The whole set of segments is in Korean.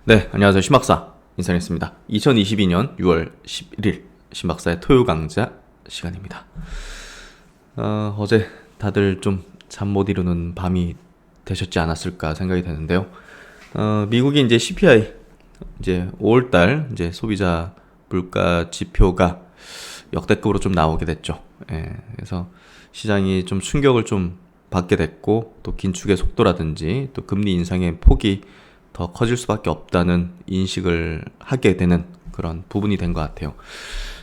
네, 안녕하세요. 신박사 인사드리겠습니다. 2022년 6월 11일 신박사의 토요 강좌 시간입니다. 어제 다들 좀 잠 못 이루는 밤이 되셨지 않았을까 생각이 되는데요. 미국이 이제 CPI 이제 5월달 이제 소비자 물가 지표가 역대급으로 좀 나오게 됐죠. 예, 그래서 시장이 좀 충격을 좀 받게 됐고, 또 긴축의 속도라든지 또 금리 인상의 폭이 더 커질 수밖에 없다는 인식을 하게 되는 그런 부분이 된 것 같아요.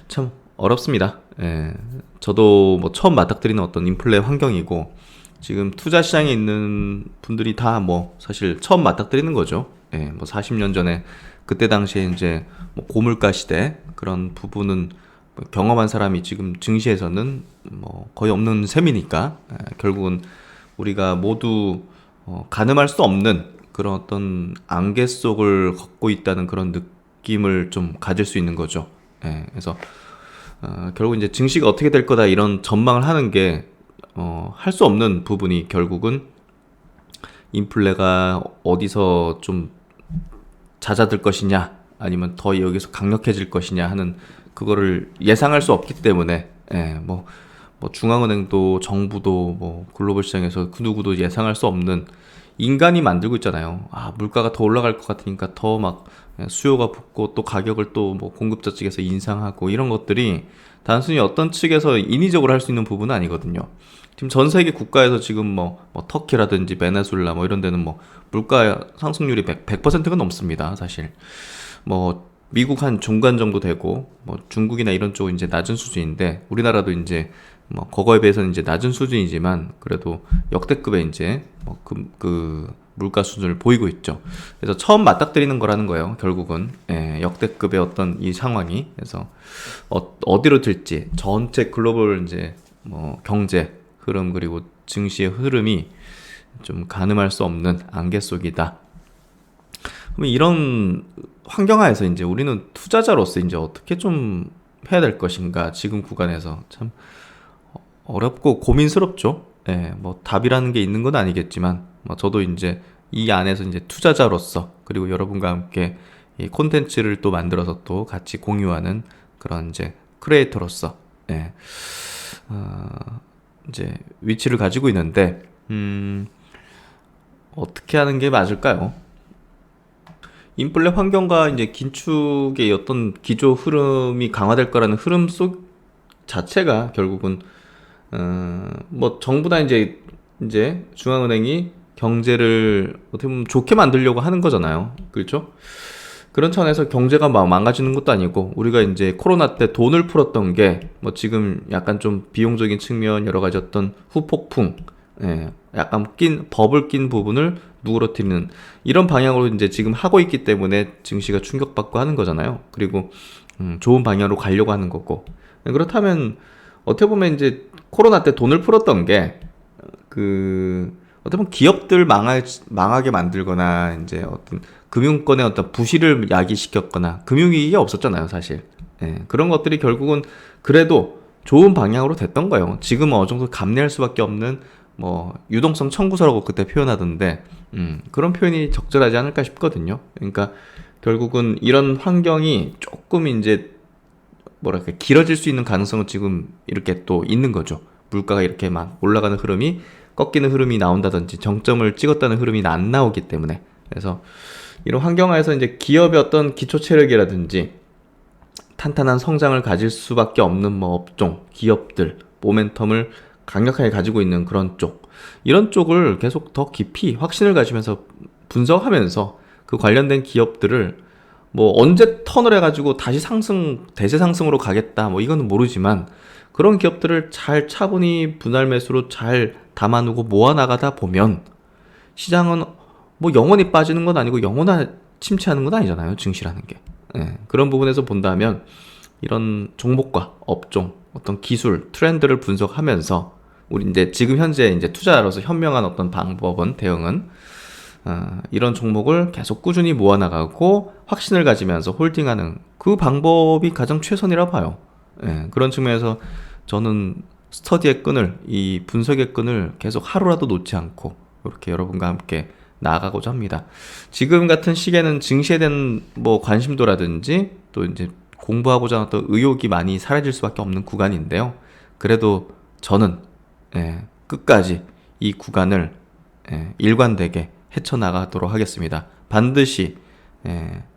참 어렵습니다. 예, 저도 뭐 처음 맞닥뜨리는 어떤 인플레 환경이고, 지금 투자 시장에 있는 분들이 다 뭐 사실 처음 맞닥뜨리는 거죠. 예, 뭐 40년 전에 그때 당시에 이제 뭐 고물가 시대 그런 부분은 뭐 경험한 사람이 지금 증시에서는 뭐 거의 없는 셈이니까, 결국은 우리가 모두 가늠할 수 없는 그런 어떤 안개 속을 걷고 있다는 그런 느낌을 좀 가질 수 있는 거죠. 예, 그래서 결국 이제 증시가 어떻게 될 거다 이런 전망을 하는 게 할 수 없는 부분이, 결국은 인플레가 어디서 좀 잦아들 것이냐 아니면 더 여기서 강력해질 것이냐 하는 그거를 예상할 수 없기 때문에, 예, 뭐 중앙은행도 정부도 뭐 글로벌 시장에서 그 누구도 예상할 수 없는, 인간이 만들고 있잖아요. 아, 물가가 더 올라갈 것 같으니까 더 막 수요가 붙고, 또 가격을 또 뭐 공급자 측에서 인상하고, 이런 것들이 단순히 어떤 측에서 인위적으로 할 수 있는 부분은 아니거든요. 지금 전 세계 국가에서 지금 뭐 터키라든지 베네수엘라 뭐 이런 데는 뭐 물가 상승률이 100%가 넘습니다, 사실. 뭐 미국 한 중간 정도 되고, 뭐 중국이나 이런 쪽은 이제 낮은 수준인데, 우리나라도 이제 뭐 그거에 비해서는 이제 낮은 수준이지만 그래도 역대급의 이제 그 물가 수준을 보이고 있죠. 그래서 처음 맞닥뜨리는 거라는 거예요, 결국은. 예, 역대급의 어떤 이 상황이. 그래서 어디로 튈지, 전체 글로벌 이제 뭐 경제 흐름 그리고 증시의 흐름이 좀 가늠할 수 없는 안개 속이다. 그럼 이런 환경하에서 이제 우리는 투자자로서 이제 어떻게 좀 해야 될 것인가, 지금 구간에서 참 어렵고 고민스럽죠. 예, 뭐 답이라는 게 있는 건 아니겠지만, 뭐 저도 이제 이 안에서 이제 투자자로서, 그리고 여러분과 함께 이 콘텐츠를 또 만들어서 또 같이 공유하는 그런 이제 크리에이터로서, 예, 이제 위치를 가지고 있는데, 어떻게 하는 게 맞을까요? 인플레 환경과 이제 긴축의 어떤 기조 흐름이 강화될 거라는 흐름 속 자체가 결국은 뭐 정부나 이제 중앙은행이 경제를 어떻게 보면 좋게 만들려고 하는 거잖아요. 그렇죠? 그런 차원에서 경제가 막 망가지는 것도 아니고, 우리가 이제 코로나 때 돈을 풀었던 게 뭐 지금 약간 좀 비용적인 측면 여러 가지 어떤 후폭풍, 예, 약간 버블 낀 부분을 누그러뜨리는 이런 방향으로 이제 지금 하고 있기 때문에 증시가 충격받고 하는 거잖아요. 그리고 좋은 방향으로 가려고 하는 거고. 그렇다면 어떻게 보면 이제 코로나 때 돈을 풀었던 게 어떻게 보면 기업들 망하게 만들거나, 이제 어떤 금융권의 어떤 부실을 야기시켰거나, 금융위기가 없었잖아요, 사실. 예, 그런 것들이 결국은 그래도 좋은 방향으로 됐던 거예요. 지금은 어느 정도 감내할 수밖에 없는 뭐 유동성 청구서라고 그때 표현하던데, 그런 표현이 적절하지 않을까 싶거든요. 그러니까 결국은 이런 환경이 조금 이제 뭐랄까 길어질 수 있는 가능성은 지금 이렇게 또 있는 거죠. 물가가 이렇게 막 올라가는 흐름이 꺾이는 흐름이 나온다든지 정점을 찍었다는 흐름이 안 나오기 때문에. 그래서 이런 환경하에서 이제 기업의 어떤 기초 체력이라든지 탄탄한 성장을 가질 수밖에 없는 뭐 업종, 기업들, 모멘텀을 강력하게 가지고 있는 그런 쪽, 이런 쪽을 계속 더 깊이 확신을 가지면서 분석하면서 그 관련된 기업들을 뭐 언제 턴을 해가지고 다시 대세 상승으로 가겠다 뭐 이거는 모르지만, 그런 기업들을 잘 차분히 분할 매수로 잘 담아놓고 모아나가다 보면, 시장은 뭐 영원히 빠지는 건 아니고 영원히 침체하는 건 아니잖아요, 증시라는 게. 예, 그런 부분에서 본다면 이런 종목과 업종, 어떤 기술, 트렌드를 분석하면서, 우리 이제 지금 현재 이제 투자자로서 현명한 어떤 방법은, 대응은 이런 종목을 계속 꾸준히 모아나가고 확신을 가지면서 홀딩하는 그 방법이 가장 최선이라 봐요. 예, 그런 측면에서 저는 스터디의 끈을, 이 분석의 끈을 계속 하루라도 놓지 않고 이렇게 여러분과 함께 나아가고자 합니다. 지금 같은 시기에는 증시에 대한 뭐 관심도라든지 또 이제 공부하고자 하는 어떤 의욕이 많이 사라질 수밖에 없는 구간인데요. 그래도 저는 끝까지 이 구간을 일관되게 헤쳐나가도록 하겠습니다. 반드시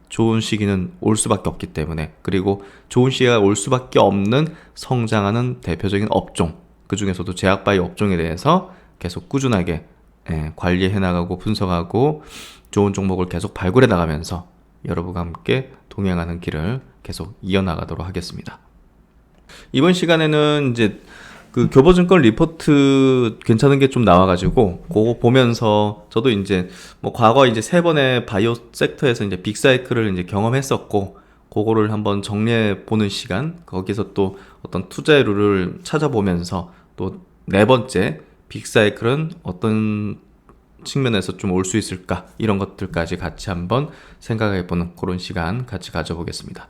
좋은 시기는 올 수밖에 없기 때문에, 그리고 좋은 시기가 올 수밖에 없는 성장하는 대표적인 업종, 그 중에서도 제약바이오 업종에 대해서 계속 꾸준하게 관리해 나가고 분석하고 좋은 종목을 계속 발굴해 나가면서 여러분과 함께 동행하는 길을 계속 이어나가도록 하겠습니다. 이번 시간에는 이제 그 교보증권 리포트 괜찮은 게 좀 나와가지고 그거 보면서 저도 이제 뭐 과거 이제 3번의 바이오 섹터에서 이제 빅사이클을 이제 경험했었고, 그거를 한번 정리해 보는 시간, 거기서 또 어떤 투자의 룰을 찾아보면서 또 4번째 빅사이클은 어떤 측면에서 좀 올 수 있을까, 이런 것들까지 같이 한번 생각해 보는 그런 시간 같이 가져보겠습니다.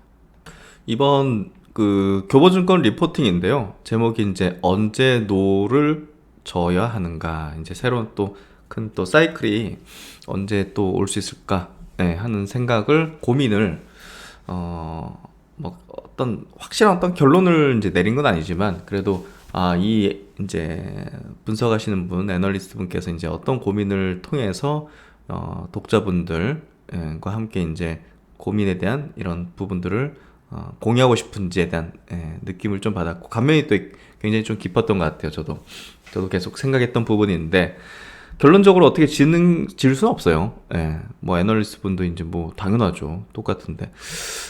이번 그 교보증권 리포팅인데요. 제목이 이제 언제 노를 져야 하는가, 이제 새로운 또 큰 또 사이클이 언제 또 올 수 있을까 하는 생각을 고민을 뭐 어떤 확실한 어떤 결론을 이제 내린 건 아니지만, 그래도 이 이제 분석하시는 분, 애널리스트 분께서 이제 어떤 고민을 통해서 독자분들과 함께 이제 고민에 대한 이런 부분들을 공유하고 싶은지에 대한 느낌을 좀 받았고, 감명이 또 굉장히 좀 깊었던 것 같아요. 저도 계속 생각했던 부분인데, 결론적으로 어떻게 지을 수는 없어요. 뭐 애널리스트 분도 이제 뭐 당연하죠, 똑같은데.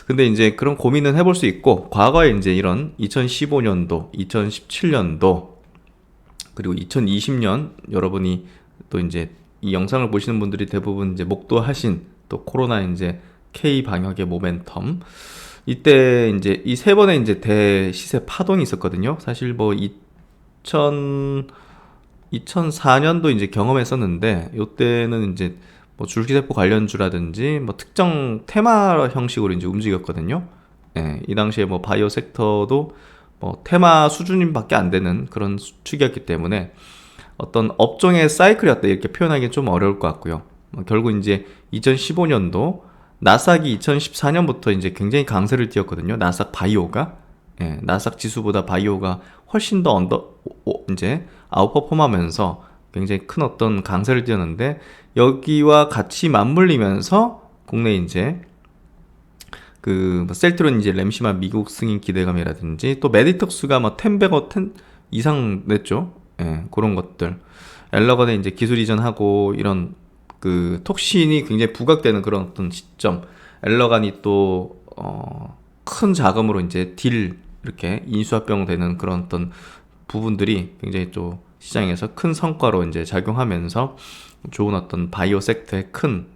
근데 이제 그런 고민은 해볼 수 있고, 과거에 이제 이런 2015년도, 2017년도, 그리고 2020년, 여러분이 또 이제 이 영상을 보시는 분들이 대부분 이제 목도하신 또 코로나 이제 K 방역의 모멘텀, 이때 이제 이 3번의 이제 대시세 파동이 있었거든요. 사실 뭐 2004년도 이제 경험했었는데, 이때는 이제 뭐 줄기세포 관련주라든지 뭐 특정 테마 형식으로 이제 움직였거든요. 이 당시에 뭐 바이오 섹터도 뭐 테마 수준밖에 안 되는 그런 축이었기 때문에 어떤 업종의 사이클이었다, 이렇게 표현하기는 좀 어려울 것 같고요. 결국 이제 2015년도 나스닥이 2014년부터 이제 굉장히 강세를 띄었거든요. 나스닥 바이오가. 나스닥 지수보다 바이오가 훨씬 더 이제 아웃퍼폼하면서 굉장히 큰 어떤 강세를 띄었는데, 여기와 같이 맞물리면서 국내 이제 그 셀트론 이제 램시마 미국 승인 기대감이라든지 또 메디톡스가 뭐 10배거 이상 냈죠. 그런 것들. 엘러건에 이제 기술 이전하고 이런 그 톡신이 굉장히 부각되는 그런 어떤 시점, 엘러간이 또 큰 자금으로 이제 딜 이렇게 인수합병 되는 그런 어떤 부분들이 굉장히 또 시장에서 큰 성과로 이제 작용하면서 좋은 어떤 바이오 섹터의 큰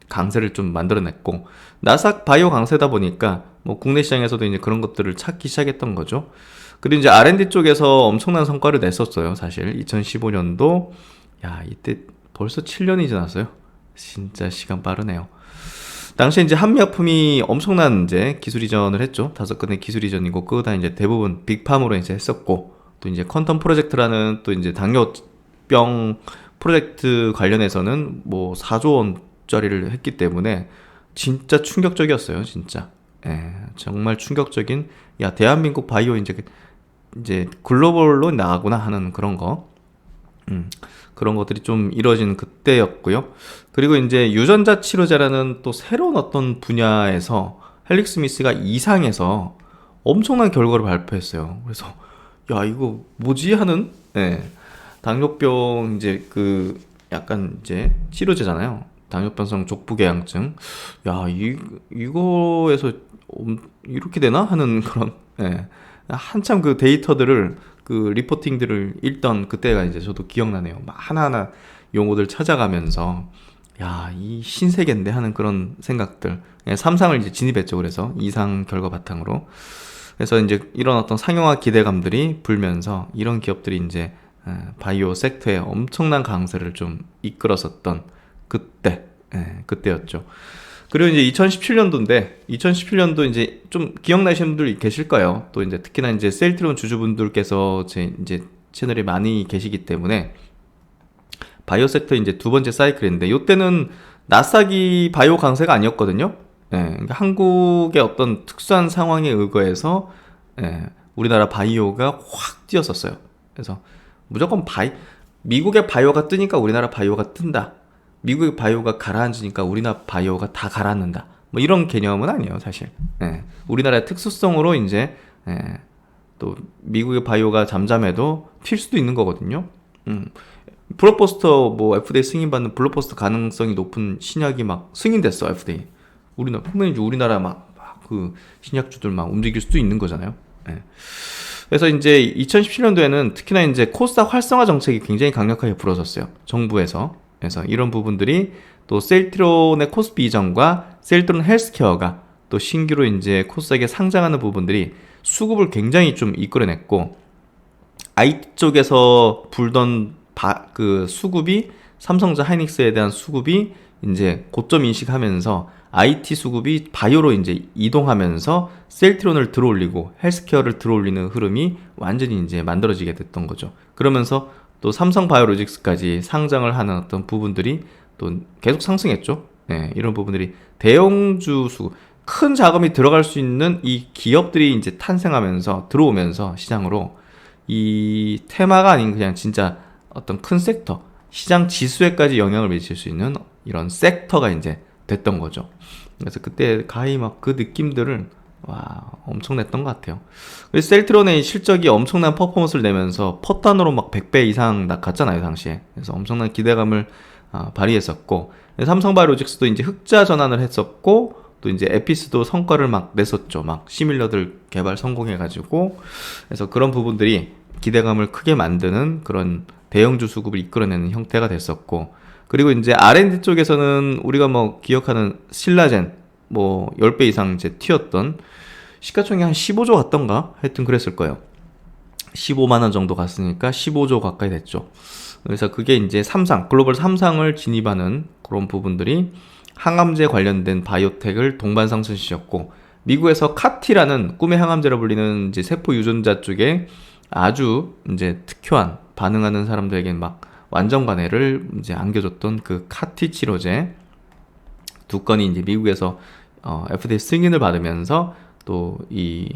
강세를 좀 만들어냈고, 나스닥 바이오 강세다 보니까 뭐 국내 시장에서도 이제 그런 것들을 찾기 시작했던 거죠. 그리고 이제 R&D 쪽에서 엄청난 성과를 냈었어요. 사실 2015년도 이때 벌써 7년이 지났어요. 진짜 시간 빠르네요. 당시에 이제 한미약품이 엄청난 이제 기술 이전을 했죠. 5건의 기술 이전이고, 그거 다 이제 대부분 빅팜으로 이제 했었고, 또 이제 퀀텀 프로젝트라는 또 이제 당뇨병 프로젝트 관련해서는 뭐 4조 원짜리를 했기 때문에 진짜 충격적이었어요, 진짜. 정말 충격적인, 대한민국 바이오 이제 글로벌로 나가구나 하는 그런 거. 그런 것들이 좀 이루어진 그때였고요. 그리고 이제 유전자 치료제라는 또 새로운 어떤 분야에서 헬릭 스미스가 이상해서 엄청난 결과를 발표했어요. 그래서 이거 뭐지 하는, 당뇨병 이제 그 약간 이제 치료제잖아요. 당뇨병성 족부궤양증. 이거에서 이렇게 되나 하는 그런, 한참 그 데이터들을 그 리포팅들을 읽던 그때가 이제 저도 기억나네요. 막 하나하나 용어들 찾아가면서 이 신세계인데 하는 그런 생각들. 삼상을 이제 진입했죠. 그래서 이상 결과 바탕으로. 그래서 이제 이런 어떤 상용화 기대감들이 불면서 이런 기업들이 이제 바이오 섹터에 엄청난 강세를 좀 이끌었었던 그때였죠. 그리고 이제 2017년도인데, 2017년도 이제 좀 기억나시는 분들 계실 거예요. 또 이제 특히나 이제 셀트론 주주분들께서 이제 채널에 많이 계시기 때문에 바이오 섹터 이제 두 번째 사이클인데, 요때는 나스닥이 바이오 강세가 아니었거든요. 예, 그러니까 한국의 어떤 특수한 상황에 의거해서 예, 우리나라 바이오가 확 뛰었었어요. 그래서 무조건 미국의 바이오가 뜨니까 우리나라 바이오가 뜬다. 미국의 바이오가 가라앉으니까 우리나라 바이오가 다 가라앉는다. 뭐 이런 개념은 아니에요, 사실. 예, 우리나라의 특수성으로 이제 예, 또 미국의 바이오가 잠잠해도 튈 수도 있는 거거든요. 블록버스터 뭐 FDA 승인받는 블록버스터 가능성이 높은 신약이 막 승인됐어, FDA. 분명히 우리나라 막 그 신약주들 막 움직일 수도 있는 거잖아요. 예. 그래서 이제 2017년도에는 특히나 이제 코스닥 활성화 정책이 굉장히 강력하게 불어졌어요, 정부에서. 그래서 이런 부분들이 또 셀트론의 코스피 이전과 셀트론 헬스케어가 또 신규로 이제 코스닥에 상장하는 부분들이 수급을 굉장히 좀 이끌어냈고, IT 쪽에서 불던 그 수급이 삼성전자 하이닉스에 대한 수급이 이제 고점 인식하면서 IT 수급이 바이오로 이제 이동하면서 셀트론을 들어올리고 헬스케어를 들어올리는 흐름이 완전히 이제 만들어지게 됐던 거죠. 그러면서 또 삼성 바이오로직스까지 상장을 하는 어떤 부분들이 또 계속 상승했죠. 네, 이런 부분들이 대형주 수급, 큰 자금이 들어갈 수 있는 이 기업들이 이제 탄생하면서 들어오면서 시장으로 이 테마가 아닌 그냥 진짜 어떤 큰 섹터, 시장 지수에까지 영향을 미칠 수 있는 이런 섹터가 이제 됐던 거죠. 그래서 그때 가히 막 그 느낌들을 와 엄청냈던 것 같아요. 그래서 셀트론의 실적이 엄청난 퍼포먼스를 내면서 퍼탄으로 막 100배 이상 갔잖아요, 당시에. 그래서 엄청난 기대감을 발휘했었고, 삼성바이오로직스도 이제 흑자 전환을 했었고, 또 이제 에피스도 성과를 막 냈었죠. 막 시밀러들 개발 성공해가지고. 그래서 그런 부분들이 기대감을 크게 만드는 그런 대형주 수급을 이끌어내는 형태가 됐었고, 그리고 이제 R&D 쪽에서는 우리가 뭐 기억하는 신라젠 뭐 10배 이상 이제 튀었던, 시가총액이 한 15조 갔던가? 하여튼 그랬을 거예요. 15만원 정도 갔으니까 15조 가까이 됐죠. 그래서 그게 이제 글로벌 3상을 진입하는 그런 부분들이 항암제 관련된 바이오텍을 동반 상승시켰고, 미국에서 카티라는 꿈의 항암제로 불리는 이제 세포 유전자 쪽에 아주 이제 특효한 반응하는 사람들에게 막 완전 관해를 이제 안겨줬던 그 카티 치료제 두 건이 이제 미국에서 FDA 승인을 받으면서 또 이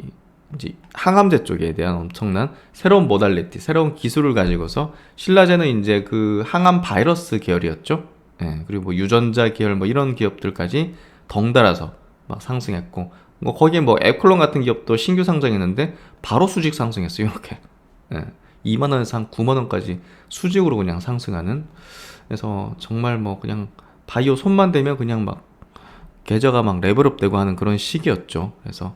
이제 항암제 쪽에 대한 엄청난 새로운 모달리티, 새로운 기술을 가지고서, 신라제는 이제 그 항암 바이러스 계열이었죠. 예, 그리고 뭐 유전자 계열 뭐 이런 기업들까지 덩달아서 막 상승했고, 뭐 거기에 뭐 에콜론 같은 기업도 신규 상장했는데 바로 수직 상승했어요, 이렇게. 예, 2만원에서 한 9만원까지 수직으로 그냥 상승하는. 그래서 정말 뭐 그냥 바이오 손만 대면 그냥 막 계좌가 막 레벨업 되고 하는 그런 시기였죠. 그래서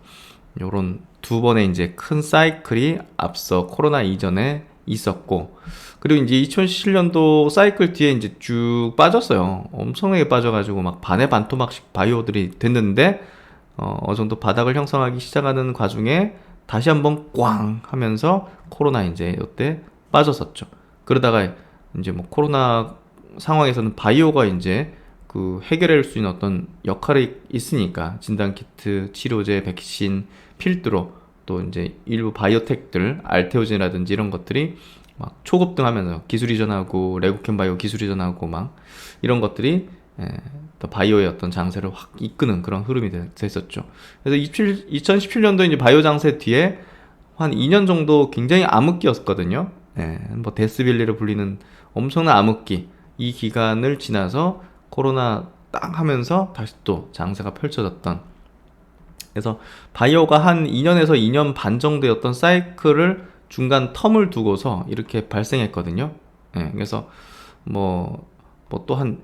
요런 두 번의 이제 큰 사이클이 앞서 코로나 이전에 있었고, 그리고 이제 2017년도 사이클 뒤에 이제 쭉 빠졌어요. 엄청나게 빠져가지고 막 반의 반토막씩 바이오들이 됐는데, 어느 정도 바닥을 형성하기 시작하는 과중에 다시 한번 꽝 하면서 코로나 이제 이때 빠졌었죠. 그러다가 이제 뭐 코로나 상황에서는 바이오가 이제 그 해결할 수 있는 어떤 역할이 있으니까, 진단키트, 치료제, 백신, 필두로 또 이제 일부 바이오텍들, 알테오젠이라든지 이런 것들이 막 초급등하면서 기술 이전하고, 레고캠 바이오 기술 이전하고 막 이런 것들이 또 바이오의 어떤 장세를 확 이끄는 그런 흐름이 됐었죠. 그래서 2017년도 이제 바이오 장세 뒤에 한 2년 정도 굉장히 암흑기였거든요. 뭐 데스빌리를 불리는 엄청난 암흑기, 이 기간을 지나서 코로나 딱 하면서 다시 또 장세가 펼쳐졌던, 그래서 바이오가 한 2년에서 2년 반 정도였던 사이클을 중간 텀을 두고서 이렇게 발생했거든요. 그래서 뭐 또 한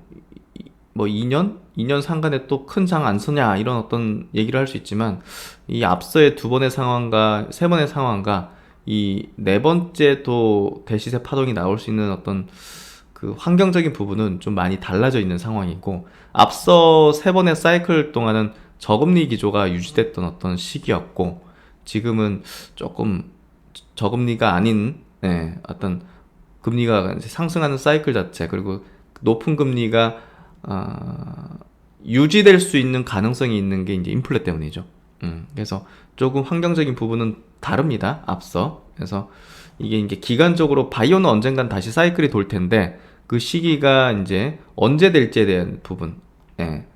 뭐 2년 상간에 또 큰 장 안 서냐 이런 어떤 얘기를 할 수 있지만, 이 앞서의 두 번의 상황과 세 번의 상황과 이 네 번째 또 대시세 파동이 나올 수 있는 어떤 그 환경적인 부분은 좀 많이 달라져 있는 상황이고, 앞서 세 번의 사이클 동안은 저금리 기조가 유지됐던 어떤 시기였고, 지금은 조금 저금리가 아닌 어떤 금리가 이제 상승하는 사이클 자체, 그리고 높은 금리가 유지될 수 있는 가능성이 있는 게 이제 인플레 때문이죠. 그래서 조금 환경적인 부분은 다릅니다, 앞서. 그래서 이게 이제 기간적으로 바이오는 언젠간 다시 사이클이 돌 텐데, 그 시기가 이제 언제 될지에 대한 부분. 예.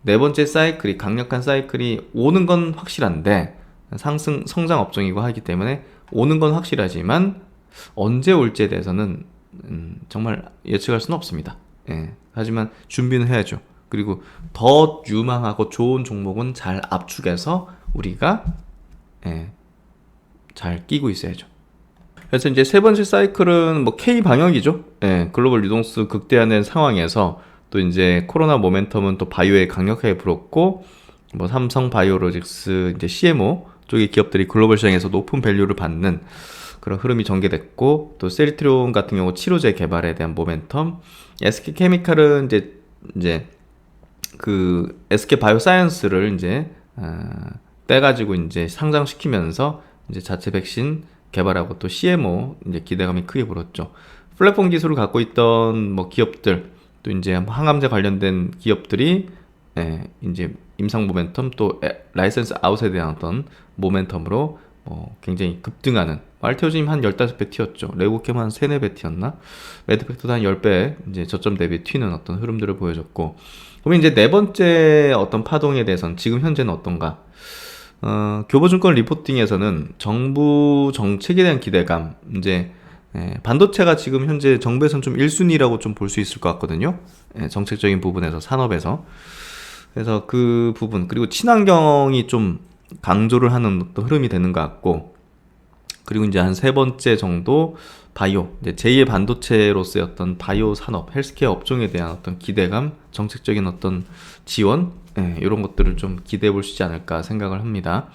네 번째 사이클이, 강력한 사이클이 오는 건 확실한데, 성장 업종이고 하기 때문에 오는 건 확실하지만 언제 올지에 대해서는 정말 예측할 수는 없습니다. 예. 하지만 준비는 해야죠. 그리고 더 유망하고 좋은 종목은 잘 압축해서 우리가 잘 끼고 있어야죠. 그래서 이제 세 번째 사이클은 뭐 K 방역이죠. 글로벌 유동수 극대화된 상황에서 또 이제 코로나 모멘텀은 또 바이오에 강력하게 불었고, 뭐 삼성 바이오로직스 이제 CMO 쪽의 기업들이 글로벌 시장에서 높은 밸류를 받는 그런 흐름이 전개됐고, 또 셀트리온 같은 경우 치료제 개발에 대한 모멘텀, SK 케미칼은 이제 그 SK 바이오사이언스를 이제 떼가지고 이제 상장시키면서 이제 자체 백신 개발하고 또 CMO 이제 기대감이 크게 불었죠. 플랫폼 기술을 갖고 있던 뭐 기업들, 또 이제 항암제 관련된 기업들이 이제 임상 모멘텀, 또 라이센스 아웃에 대한 어떤 모멘텀으로 굉장히 급등하는, 알테오짐 한 15배 튀었죠. 레고캠 한 3, 4배 튀었나? 매드팩트도 한 10배 이제 저점 대비 튀는 어떤 흐름들을 보여줬고, 그러면 이제 네 번째 어떤 파동에 대해서는 지금 현재는 어떤가? 교보증권 리포팅에서는 정부 정책에 대한 기대감, 이제 반도체가 지금 현재 정부에서는 좀 1순위라고 좀 볼 수 있을 것 같거든요. 정책적인 부분에서, 산업에서. 그래서 그 부분, 그리고 친환경이 좀 강조를 하는 어떤 흐름이 되는 것 같고, 그리고 이제 한 세 번째 정도 바이오, 이제 제2의 반도체로서의 어떤 바이오 산업, 헬스케어 업종에 대한 어떤 기대감, 정책적인 어떤 지원, 이런 것들을 좀 기대해 볼 수 있지 않을까 생각을 합니다.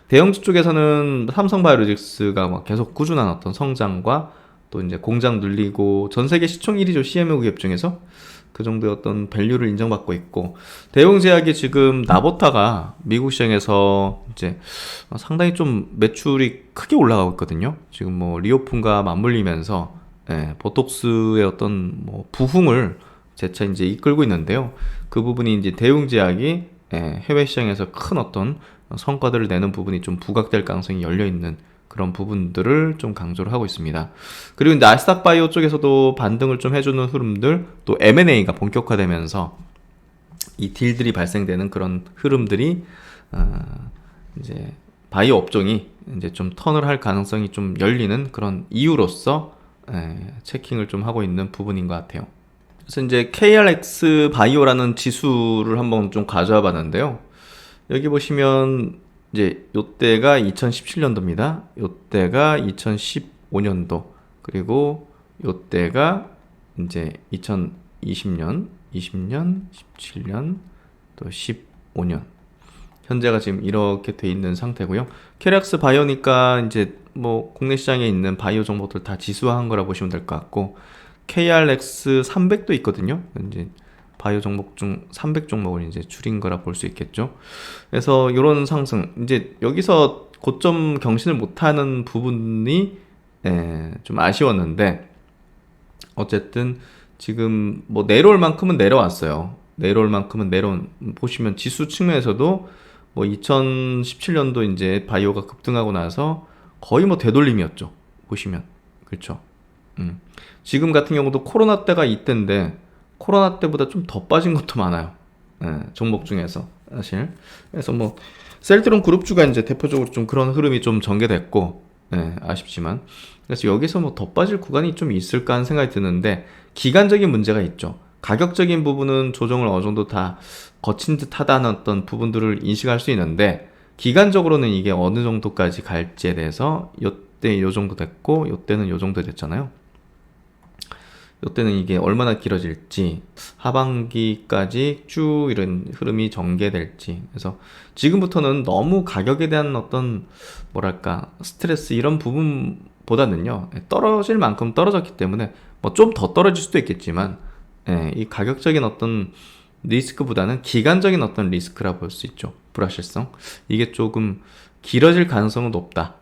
대형주 쪽에서는 삼성바이오로직스가 막 계속 꾸준한 어떤 성장과 또 이제 공장 늘리고 전 세계 시총 1위죠. CMO 기업 중에서 그 정도의 어떤 밸류를 인정받고 있고, 대웅제약이 지금 나보타가 미국 시장에서 이제 상당히 좀 매출이 크게 올라가고 있거든요. 지금 뭐 리오픈과 맞물리면서 보톡스의 어떤 뭐 부흥을 재차 이제 이끌고 있는데요. 그 부분이 이제 대웅제약이 해외 시장에서 큰 어떤 성과들을 내는 부분이 좀 부각될 가능성이 열려 있는 그런 부분들을 좀 강조를 하고 있습니다. 그리고 나스닥 바이오 쪽에서도 반등을 좀 해주는 흐름들, 또 M&A가 본격화되면서 이 딜들이 발생되는 그런 흐름들이 이제 바이오 업종이 이제 좀 턴을 할 가능성이 좀 열리는 그런 이유로서 체킹을 좀 하고 있는 부분인 것 같아요. 그래서 이제 KRX 바이오라는 지수를 한번 좀 가져와 봤는데요. 여기 보시면 이제 요때가 2017년도입니다. 요때가 2015년도, 그리고 요때가 이제 2020년, 20년, 17년, 또 15년. 현재가 지금 이렇게 돼 있는 상태고요. 캐락스 바이오니까 이제 뭐 국내 시장에 있는 바이오 정보들 다 지수화한 거라 보시면 될 것 같고, KRX 300도 있거든요. 이제 바이오 종목 중 300 종목을 이제 줄인 거라 볼 수 있겠죠. 그래서 이런 상승, 이제 여기서 고점 경신을 못하는 부분이 좀 아쉬웠는데, 어쨌든 지금 뭐 내려올 만큼은 내려왔어요. 내려올 만큼은 보시면 지수 측면에서도 뭐 2017년도 이제 바이오가 급등하고 나서 거의 뭐 되돌림이었죠. 보시면. 그렇죠. 지금 같은 경우도 코로나 때가 이때인데 코로나 때보다 좀 더 빠진 것도 많아요. 종목 중에서 사실. 그래서 뭐 셀트론 그룹주가 이제 대표적으로 좀 그런 흐름이 좀 전개됐고, 아쉽지만, 그래서 여기서 뭐 더 빠질 구간이 좀 있을까 하는 생각이 드는데, 기간적인 문제가 있죠. 가격적인 부분은 조정을 어느 정도 다 거친 듯 하다는 어떤 부분들을 인식할 수 있는데, 기간적으로는 이게 어느 정도까지 갈지에 대해서 요때 요 정도 됐고 요때는 요 정도 됐잖아요. 요때는 이게 얼마나 길어질지, 하반기까지 쭉 이런 흐름이 전개될지. 그래서 지금부터는 너무 가격에 대한 어떤 뭐랄까 스트레스 이런 부분보다는요, 떨어질 만큼 떨어졌기 때문에 뭐 좀 더 떨어질 수도 있겠지만, 이 가격적인 어떤 리스크보다는 기간적인 어떤 리스크라 볼 수 있죠. 불확실성, 이게 조금 길어질 가능성은 높다.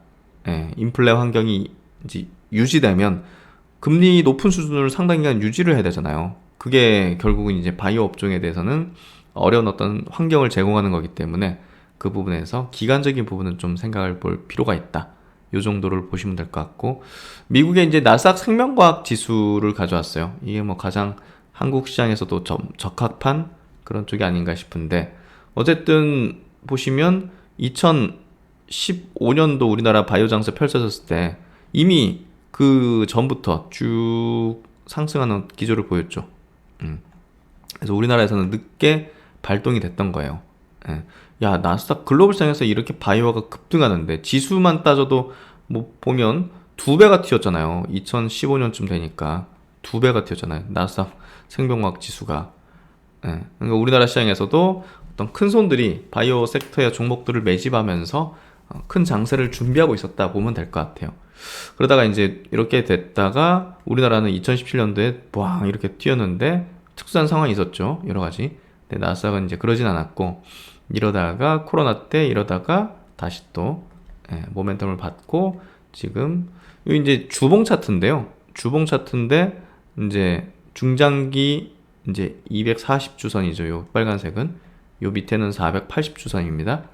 인플레 환경이 이제 유지되면 금리 높은 수준을 상당 기간 유지를 해야 되잖아요. 그게 결국은 이제 바이오 업종에 대해서는 어려운 어떤 환경을 제공하는 거기 때문에 그 부분에서 기간적인 부분은 좀 생각을 볼 필요가 있다. 요 정도를 보시면 될 것 같고, 미국의 이제 나스닥 생명과학 지수를 가져왔어요. 이게 뭐 가장 한국 시장에서도 적합한 그런 쪽이 아닌가 싶은데, 어쨌든 보시면 2015년도 우리나라 바이오 장세 펼쳐졌을 때 이미 그 전부터 쭉 상승하는 기조를 보였죠. 그래서 우리나라에서는 늦게 발동이 됐던 거예요. 예. 야, 나스닥 글로벌 시장에서 이렇게 바이오가 급등하는데 지수만 따져도 뭐 보면 두 배가 튀었잖아요. 2015년쯤 되니까 두 배가 튀었잖아요. 나스닥 생명과학 지수가. 예. 그러니까 우리나라 시장에서도 어떤 큰 손들이 바이오 섹터의 종목들을 매집하면서 큰 장세를 준비하고 있었다 보면 될 것 같아요. 그러다가 이제 이렇게 됐다가 우리나라는 2017년도에 와 이렇게 뛰었는데 특수한 상황이 있었죠. 여러 가지. 근데 나스닥은 이제 그러진 않았고, 이러다가 코로나 때 이러다가 다시 또 모멘텀을 받고, 지금 이 이제 주봉 차트인데요. 주봉 차트인데 이제 중장기 이제 240주선이죠. 요 빨간색은. 요 밑에는 480주선입니다.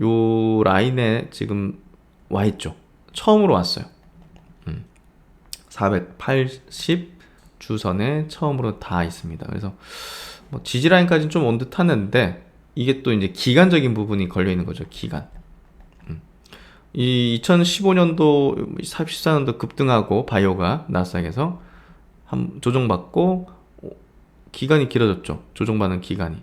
요 라인에 지금 와 있죠. 처음으로 왔어요. 480주선에 처음으로 다 있습니다. 그래서 뭐 지지 라인까지는 좀 온 듯 하는데, 이게 또 이제 기간적인 부분이 걸려 있는 거죠. 기간. 이 2015년도, 14년도 급등하고 바이오가 나스닥에서 조정받고 기간이 길어졌죠. 조정받는 기간이.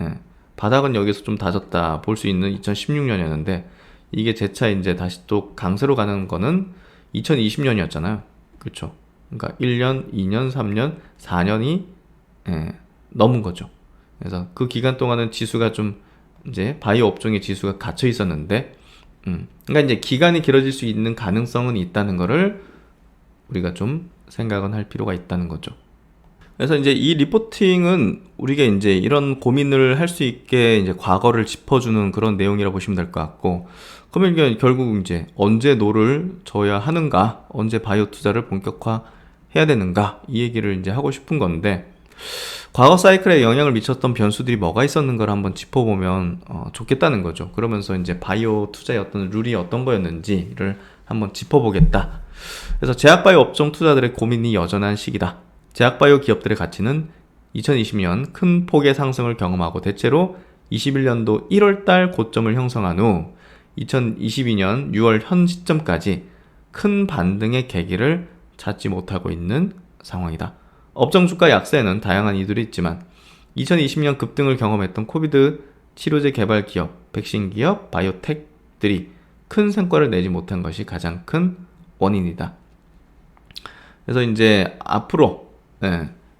예. 바닥은 여기서 좀 다졌다 볼 수 있는 2016년이었는데, 이게 재차 이제 다시 또 강세로 가는 거는 2020년이었잖아요. 그렇죠. 그러니까 1년, 2년, 3년, 4년이 넘은 거죠. 그래서 그 기간 동안은 지수가 좀 이제 바이오 업종의 지수가 갇혀 있었는데, 그러니까 이제 기간이 길어질 수 있는 가능성은 있다는 거를 우리가 좀 생각은 할 필요가 있다는 거죠. 그래서 이제 이 리포팅은 우리가 이제 이런 고민을 할 수 있게 이제 과거를 짚어주는 그런 내용이라고 보시면 될 것 같고, 그러면 이게 결국 이제 언제 노를 져야 하는가, 언제 바이오 투자를 본격화해야 되는가, 이 얘기를 이제 하고 싶은 건데, 과거 사이클에 영향을 미쳤던 변수들이 뭐가 있었는가를 한번 짚어보면 좋겠다는 거죠. 그러면서 이제 바이오 투자의 어떤 룰이 어떤 거였는지를 한번 짚어보겠다. 그래서 제약바이오 업종 투자들의 고민이 여전한 시기다. 제약바이오 기업들의 가치는 2020년 큰 폭의 상승을 경험하고 대체로 21년도 1월달 고점을 형성한 후 2022년 6월 현 시점까지 큰 반등의 계기를 찾지 못하고 있는 상황이다. 업종 주가 약세에는 다양한 이유들이 있지만 2020년 급등을 경험했던 코비드 치료제 개발 기업, 백신 기업, 바이오텍들이 큰 성과를 내지 못한 것이 가장 큰 원인이다. 그래서 이제 앞으로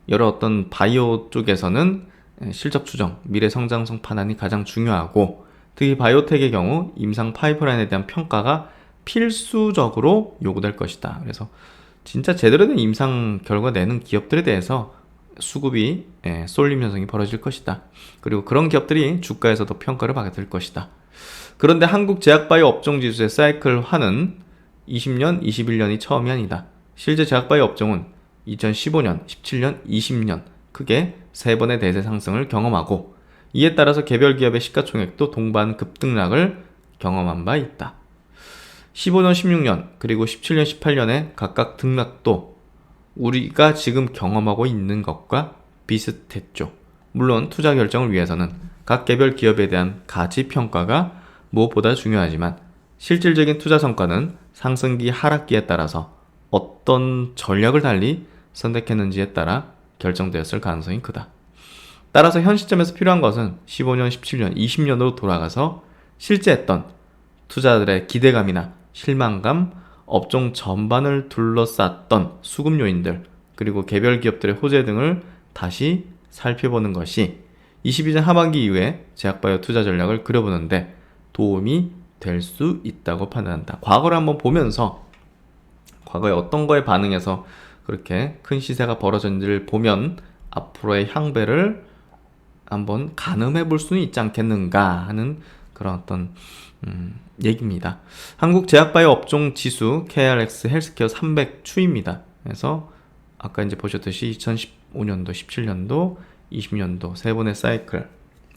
여러 어떤 바이오 쪽에서는 실적 추정, 미래 성장성 판단이 가장 중요하고, 특히 바이오텍의 경우 임상 파이프라인에 대한 평가가 필수적으로 요구될 것이다. 그래서 진짜 제대로 된 임상 결과 내는 기업들에 대해서 수급이 쏠림 현상이 벌어질 것이다. 그리고 그런 기업들이 주가에서도 평가를 받을 것이다. 그런데 한국 제약바이오 업종 지수의 사이클화는 20년, 21년이 처음이 아니다. 실제 제약바이오 업종은 2015년, 17년, 20년 크게 3번의 대세 상승을 경험하고, 이에 따라서 개별 기업의 시가총액도 동반 급등락을 경험한 바 있다. 15년, 16년 그리고 17년, 18년의 각각 등락도 우리가 지금 경험하고 있는 것과 비슷했죠. 물론 투자 결정을 위해서는 각 개별 기업에 대한 가치 평가가 무엇보다 중요하지만, 실질적인 투자 성과는 상승기 하락기에 따라서 어떤 전략을 달리 선택했는지에 따라 결정되었을 가능성이 크다. 따라서 현 시점에서 필요한 것은 15년, 17년, 20년으로 돌아가서 실제 했던 투자들의 기대감이나 실망감, 업종 전반을 둘러쌌던 수급 요인들, 그리고 개별 기업들의 호재 등을 다시 살펴보는 것이 22년 하반기 이후에 제약바이오 투자 전략을 그려보는데 도움이 될 수 있다고 판단한다. 과거를 한번 보면서 과거에 어떤 거에 반응해서 그렇게 큰 시세가 벌어졌는지를 보면 앞으로의 향배를 한번 가늠해 볼 수는 있지 않겠는가 하는 그런 어떤 얘기입니다. 한국 제약바이오 업종 지수 KRX 헬스케어 300 추입니다. 그래서 아까 이제 보셨듯이 2015년도, 17년도, 20년도 세 번의 사이클,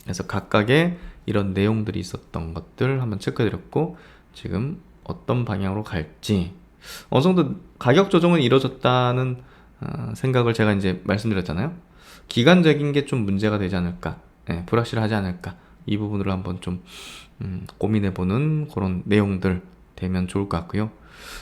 그래서 각각의 이런 내용들이 있었던 것들 한번 체크해드렸고, 지금 어떤 방향으로 갈지 어느 정도 가격 조정은 이루어졌다는 생각을 제가 이제 말씀드렸잖아요. 기간적인 게 좀 문제가 되지 않을까, 불확실하지 않을까, 이 부분으로 한번 좀 고민해보는 그런 내용들 되면 좋을 것 같고요.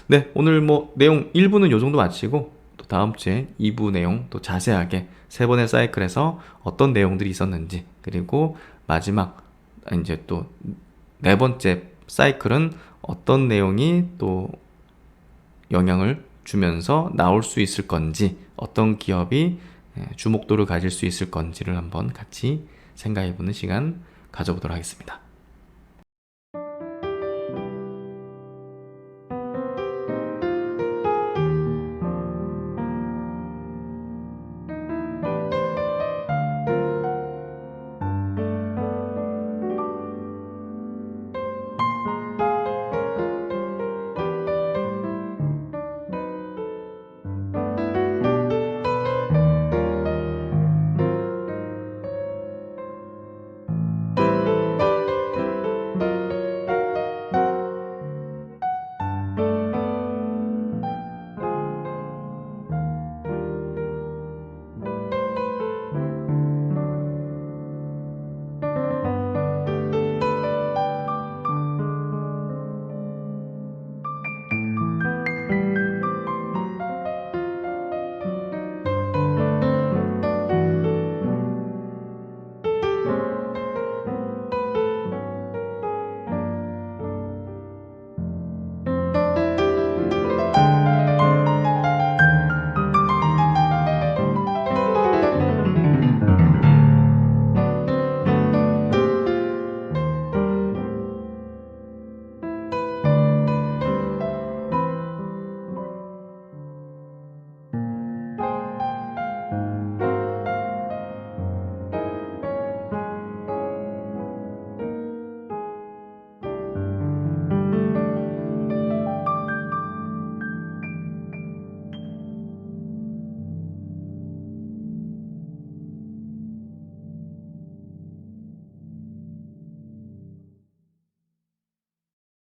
네, 오늘 뭐 내용 1부는 요 정도 마치고 또 다음 주에 2부 내용 또 자세하게 세 번의 사이클에서 어떤 내용들이 있었는지, 그리고 마지막 이제 또 네 번째 사이클은 어떤 내용이 또 영향을 주면서 나올 수 있을 건지, 어떤 기업이 주목도를 가질 수 있을 건지를 한번 같이 생각해보는 시간 가져보도록 하겠습니다.